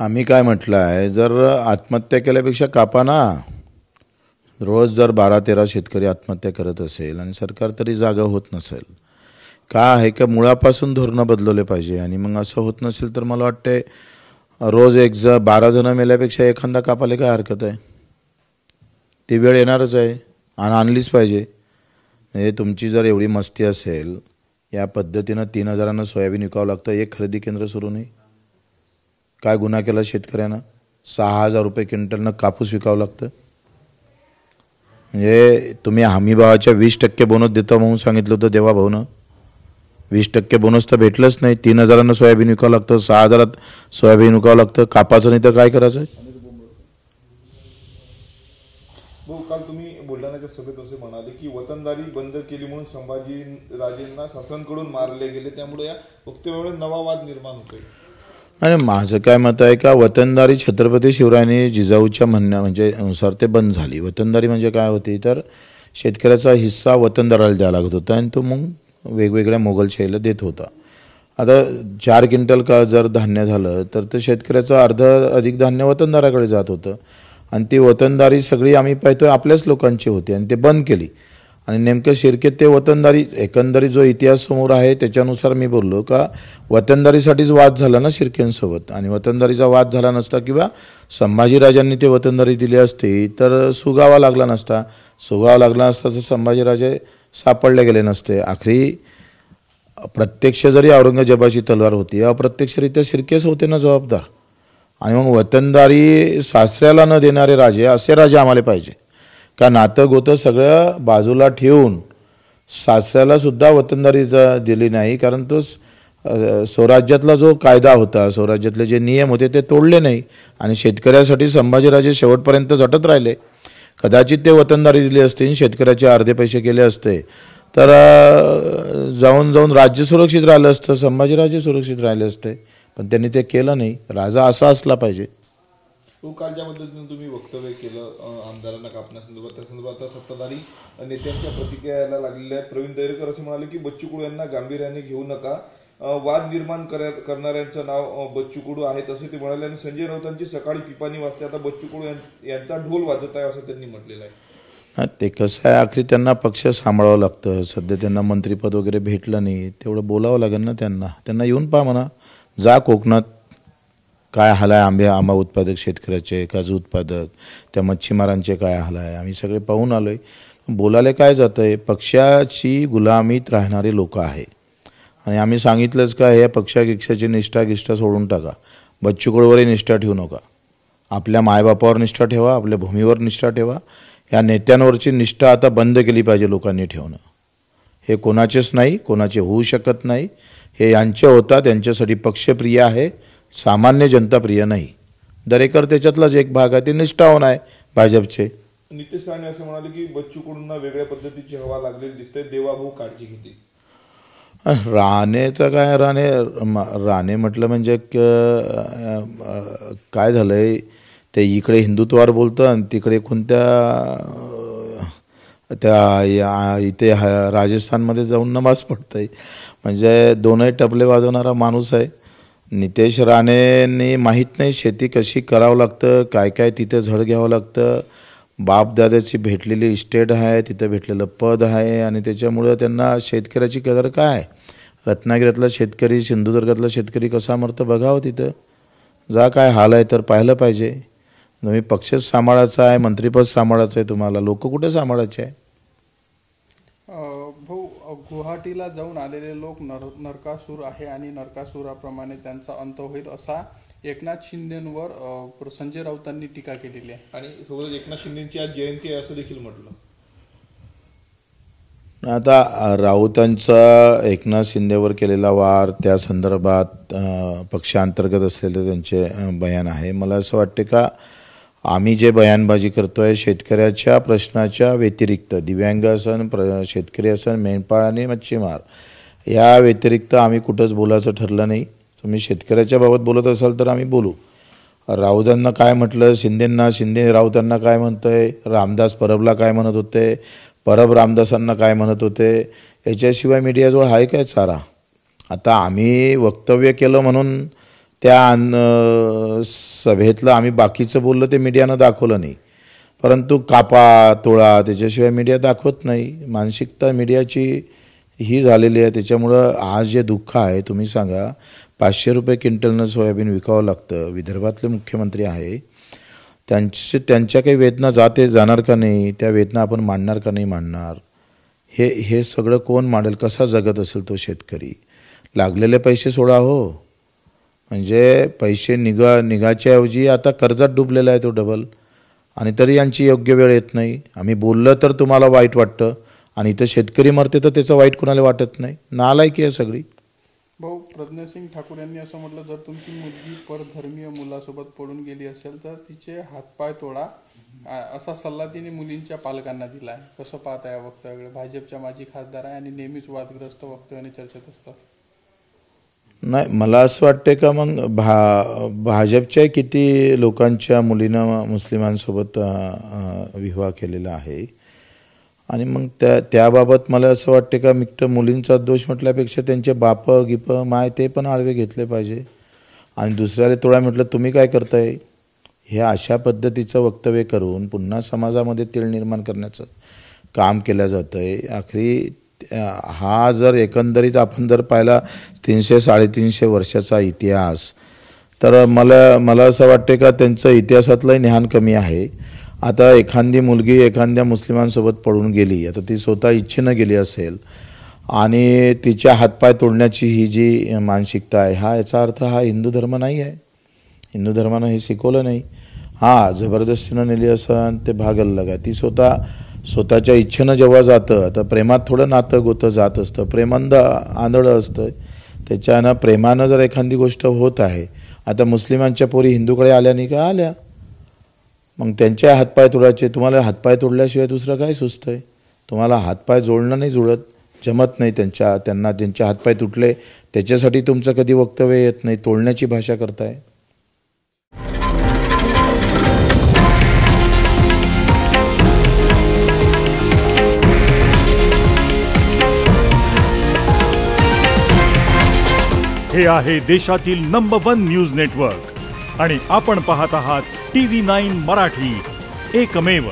आम्ही काय म्हटलं आहे, जर आत्महत्या केल्यापेक्षा कापा ना. रोज जर 12-13 शेतकरी आत्महत्या करत असेल आणि सरकार तरी जागा होत नसेल, का आहे का मुळापासून धोरणं बदलवले पाहिजे. आणि मग असं होत नसेल तर मला वाटते रोज 12 जण मेल्यापेक्षा एखादा कापाले काय हरकत आहे. ती वेळ येणारच आहे आणि आणलीच पाहिजे. म्हणजे तुमची जर एवढी मस्ती असेल, या पद्धतीनं 3,000 सोयाबीन विकावं लागतं, एक खरेदी केंद्र सुरू नाही. काय गुन्हा केला शेतकऱ्यांना? 6,000 रुपये क्विंटलनं कापूस विकावं लागतं. म्हणजे तुम्ही हमीभावाच्या 20% बोनस देता म्हणून सांगितलं होतं देवा भाऊनं. 20% बोनस तर भेटलंच नाही. 3,000 सोयाबीन विकावं लागतं, 6,000 सोयाबीन विकावं लागतं. कापाचं नाही तर काय करायचं? काल तुम्ही बुलढाण्याच्या सभेत असे म्हणाले की वतनदारी बंद केली म्हणून संभाजी राजेंना शासनाकडून मारले गेले, त्यामुळे या वक्तव्यामुळे नवा वाद निर्माण होतोय. आणि माझं काय मत आहे का वतनदारी छत्रपती शिवरायांनी जिजाऊच्या म्हणजे नुसार ते बंद झाली. वतनदारी म्हणजे काय होती तर शेतकऱ्याचा हिस्सा वतनदाराला द्यावा लागत होता आणि तो मग वेगवेगळ्या मोगलशाहीला देत होता. आता 4 क्विंटल का जर धान्य झालं तर ते शेतकऱ्याचं अधिक धान्य वतनदाराकडे जात होतं. आणि ती वतनदारी सगळी आम्ही पाहतोय आपल्याच लोकांची होती आणि ते बंद केली. आणि नेमकं शिरकेत ते वतनदारी एकंदरीत जो इतिहास समोर आहे त्याच्यानुसार मी बोललो का वतनदारीसाठीच वाद झाला ना शिर्केंसोबत. आणि वतनदारीचा वाद झाला नसता किंवा संभाजीराजांनी ते वतनदारी दिली असती तर सुगावा लागला नसता. सुगावा लागला नसता तर संभाजीराजे सापडले गेले नसते. आखरी प्रत्यक्ष जरी औरंगजेबाची तलवार होती, अप्रत्यक्षरित्या शिर्केच होते ना जबाबदार. आणि मग वतनदारी सासऱ्याला न देणारे राजे असे राजे आम्हाला पाहिजे का? नातं गोतं सगळं बाजूला ठेवून सासऱ्याला सुद्धा वतनदारी दिली नाही, कारण तो स्वराज्यातला जो कायदा होता, स्वराज्यातले जे नियम होते ते तोडले नाही. आणि शेतकऱ्यासाठी संभाजीराजे शेवटपर्यंत झटत राहिले. कदाचित ते वतनदारी दिली असते, शेतकऱ्याचे अर्धे पैसे केले असते तर जाऊन जाऊन राज्य सुरक्षित राहिलं असतं, संभाजीराजे सुरक्षित राहिले असते. पण त्यांनी ते केलं नाही. राजा असा असला पाहिजे. काल ज्या पद्धतीने तुम्ही वक्तव्य केलं आमदारांना कापण्यासंदर्भात, त्या संदर्भात आता सत्ताधारी नेत्यांच्या प्रतिक्रिया यायला लागलेल्या आहेत. प्रवीण दरेकर असे म्हणाले की बच्चू कडू यांना गांभीर्याने घेऊ नका, वाद निर्माण करणाऱ्यांचं नाव बच्चू कडू आहेत असे ते म्हणाले. आणि संजय राऊतांची सकाळी पिपाणी वाजते, आता बच्चू कडू यांचा ढोल वाजत आहे असं त्यांनी म्हटलेलं आहे. ते कसं आहे, आखरी त्यांना पक्ष सांभाळावं लागतं. सध्या त्यांना मंत्रिपद वगैरे भेटलं नाही, तेवढं बोलावं लागेल ना त्यांना येऊन पहा म्हणा. जा कोकणात काय हाल आहे आंबा उत्पादक शेतकऱ्याचे, काजू उत्पादक, त्या मच्छीमारांचे काय हाल आहे, आम्ही सगळे पाहून आलो आहे. बोलायला काय जातं आहे, पक्षाची गुलामीत राहणारे लोक आहे. आणि आम्ही सांगितलंच का या पक्षागिक्षाची निष्ठा सोडून टाका. बच्चू कडूवरही निष्ठा ठेवू नका. आपल्या मायबापावर निष्ठा ठेवा, आपल्या भूमीवर निष्ठा ठेवा. या नेत्यांवरची निष्ठा आता बंद केली पाहिजे लोकांनी ठेवणं. हे कोणाचेच नाही, कोणाचे होऊ शकत नाही. हे यांचे होतात, यांच्यासाठी पक्षप्रिय आहे, सामान्य जनता प्रिय नाही. दरेकर त्याच्यातलाच एक भाग आहे, ते निष्ठावान आहे भाजपचे. नितेश राणे असं म्हणाले की बच्चू कडूंना वेगळ्या पद्धतीची हवा लागलेली दिसते, देवाभाऊ काळजी घेतील. राणेचं काय, राणे म्हटलं म्हणजे काय झालंय, ते इकडे हिंदुत्वावर बोलतं आणि तिकडे कोणत्या इथे राजस्थानमध्ये जाऊन नमाज पडतंय. म्हणजे दोनही टपले वाजवणारा माणूस आहे. नितेश राणेंनी माहीत नाही शेती कशी करावं लागतं, काय काय तिथे झड घ्यावं लागतं. बापदादाची भेटलेली इस्टेट आहे, तिथं भेटलेलं पद आहे आणि त्याच्यामुळं त्यांना शेतकऱ्याची कदर काय. रत्नागिरीतला शेतकरी, सिंधुदुर्गातला शेतकरी कसा मरतं बघावं. तिथं जा काय हाल आहे तर पाहिलं पाहिजे. तुम्ही पक्षच सांभाळायचा आहे, मंत्रिपद सांभाळायचं आहे तुम्हाला, लोक कुठे सांभाळायचे आहे. भाऊ, गुवाहाटीला जाऊन आलेले लोक नरकासूर आहे आणि नरकासुराप्रमाणे त्यांचा अंत होईल असा एकनाथ शिंदेंवर संजय राऊतांनी टीका केलेली आहे. आणि सोबत एकनाथ शिंदेची आज जयंती आहे असं देखील म्हटलं. आता राऊतांचा एकनाथ शिंदेवर केलेला वार, त्या संदर्भात पक्षांतर्गत असलेले त्यांचे बयान आहे. मला असं वाटते का आम्ही जे बयानबाजी करतोय शेतकऱ्याच्या प्रश्नाच्या व्यतिरिक्त, दिव्यांग असन, शेतकरी असन, मेंढपाळ आणि मच्छीमार या व्यतिरिक्त आम्ही कुठंच बोलायचं ठरलं नाही. तुम्ही शेतकऱ्याच्या बाबत बोलत असाल तर आम्ही बोलू. राऊतांना काय म्हटलं, शिंदे राऊतांना काय म्हणतंय, रामदास परबला काय म्हणत होते, परब रामदासांना काय म्हणत होते, याच्याशिवाय मीडियाजवळ आहे काय चारा. आता आम्ही वक्तव्य केलं म्हणून त्या सभेतलं आम्ही बाकीचं बोललो ते मीडियानं दाखवलं नाही, परंतु कापा तोळा त्याच्याशिवाय मीडिया दाखवत नाही. मानसिकता मीडियाची ही झालेली आहे. त्याच्यामुळं आज जे दुःख आहे, तुम्ही सांगा 500 रुपये क्विंटलनं सोयाबीन विकावं लागतं. विदर्भातले मुख्यमंत्री आहे, त्यांच्या काही वेदना जाणार का नाही, त्या वेदना आपण मांडणार का नाही मांडणार, हे सगळं कोण मांडेल, कसा जगत असेल तो शेतकरी. लागलेले पैसे सोडा हो, म्हणजे पैसे निघाच्या ऐवजी आता कर्जात डुबलेला आहे तो डबल, आणि तरी यांची योग्य वेळ येत नाही. आम्ही बोललं तर तुम्हाला वाईट वाटतं, आणि इथं शेतकरी मरते तर त्याचं वाईट कोणाला वाटत नाही. नालायकी आहे सगळी. भाऊ, प्रज्ञासिंग ठाकूर यांनी असं म्हटलं, जर तुमची मुलगी परधर्मीय मुलासोबत पळून गेली असेल तर तिचे हातपाय तोडा, असा सल्ला तिने मुलींच्या पालकांना दिला आहे. कसं पाहता या वक्तव्याकडे? भाजपच्या माजी खासदार आहे आणि नेहमीच वादग्रस्त वक्तव्याने चर्चेत असतात. नाही, मला असं वाटतं का मग भाजपच्या किती लोकांच्या मुलीनं मुस्लिमांसोबत विवाह केलेला आहे, आणि मग त्याबाबत मला असं वाटते का मित्र मुलींचा दोष म्हटल्यापेक्षा त्यांचे बाप गिप माय ते पण आडवे घेतले पाहिजे. आणि दुसऱ्याला तोडा म्हटलं तुम्ही काय करताय, हे अशा पद्धतीचं वक्तव्य करून पुन्हा समाजामध्ये तेढ निर्माण करण्याचं काम केलं जातं आहे. आखरी हा जर एकंदरीत आपण जर पाहिला 300-350 वर्षाचा इतिहास, तर मला असं वाटते का त्यांचं इतिहासातलंही ज्ञान कमी आहे. आता एखादी मुलगी एखाद्या मुस्लिमांसोबत पळून गेली, आता ती स्वतः इच्छेनं गेली असेल आणि तिच्या हातपाय तोडण्याची ही जी मानसिकता आहे, याचा अर्थ हा हिंदू धर्म नाही आहे. हिंदू धर्मानं हे शिकवलं नाही. जबरदस्तीनं नेली असं ते भाग अलग आहे. ती स्वतःच्या इच्छेनं जेव्हा जातं, तर प्रेमात थोडं नातं गोतं जात असतं, प्रेमांद आंधळं असतं. त्याच्यानं प्रेमानं जर एखादी गोष्ट होत आहे, आता मुस्लिमांच्या पोरी हिंदूकडे आल्या नाही का, आल्या, मग त्यांच्या हातपाय तोडायचे. तुम्हाला हातपाय तोडल्याशिवाय दुसरं काय सुचतंय? तुम्हाला हातपाय जोडणं नाही जुळत, जमत नाही. त्यांना ज्यांचे हातपाय तुटले त्याच्यासाठी तुमचं कधी वक्तव्य येत नाही, तोडण्याची भाषा करताय. हे आहे देशातील नंबर 1 न्यूज नेटवर्क, आणि आपण पाहत आहात TV9 मराठी, एकमेव.